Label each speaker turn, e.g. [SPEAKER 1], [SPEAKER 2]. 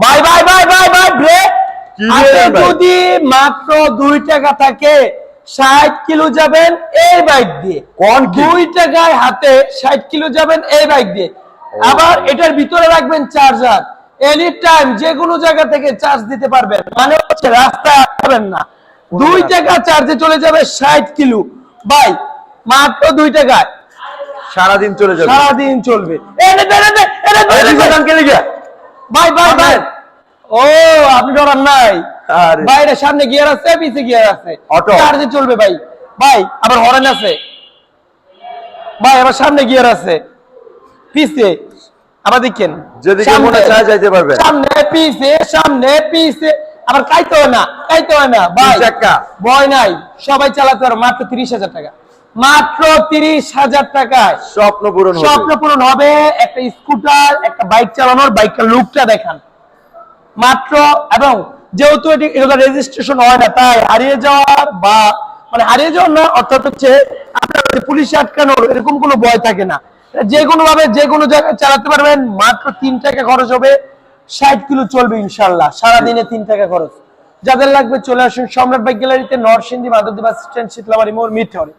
[SPEAKER 1] ভাই ভাই ভাই ভাই ভাই ব্রেক। যদি মাত্র 2 টাকা থাকে 60 কিলো যাবেন এই বাইক দিয়ে।
[SPEAKER 2] কোন
[SPEAKER 1] 2 টাকায় হাতে 60 কিলো যাবেন এই বাইক দিয়ে। আবার এটার ভিতরে রাখবেন চার্জার, এনি টাইম যে কোনো জায়গা থেকে চার্জ দিতে পারবেন, মানে হচ্ছে রাস্তায় আসবেন না। 2 টাকা চার্জে চলে যাবে 60 কিলো ভাই, মাত্র 2 টাকায়
[SPEAKER 2] সারাদিন চলে যাবে,
[SPEAKER 1] সারাদিন চলবে। ভাই ভাই ভাই, ও আপনি ডরান নাই? বাইরে সামনে গিয়ার আছে, পিছে গিয়ার আছে, চার্জে চলবে ভাই। ভাই আবার হর্ন আছে ভাই, আবার সামনে গিয়ার আছে, পিছে আবার দেখেন,
[SPEAKER 2] যেদিকে মনে চায় যাইতে পারবে,
[SPEAKER 1] সামনে পিছে আবার কাইতে হয় না, কাইতে হয় না ভাই, ভয় নাই, সবাই চালাতে পারবে। মাত্র 30,000 টাকা, মাত্র 30,000 টাকায়
[SPEAKER 2] স্বপ্ন পূরণ
[SPEAKER 1] হবে। একটা স্কুটার, একটা বাইক চালানোর, বাইকটার লুকটা দেখান মাত্র। এবং যেহেতু এগুলো রেজিস্ট্রেশন হয় না, তাই হারিয়ে যাওয়ার বা মানে হারিয়ে যাওয়ার না, অর্থাৎ হচ্ছে আপনার পুলিশে আটকানোর এরকম কোনো ভয় থাকে না। যে কোনো ভাবে যে কোনো জায়গায় চালাতে পারবেন। মাত্র 3 টাকা খরচ হবে, 60 কিলো চলবে ইনশাল্লাহ, সারাদিনে 3 টাকা খরচ। যাদের লাগবে চলে আসুন সম্রাট বাইক গ্যালারিতে, নরসিংদী মাধবদী বাস স্ট্যান্ড, শীতলাবাড়ি মোড়, মিরপুরে।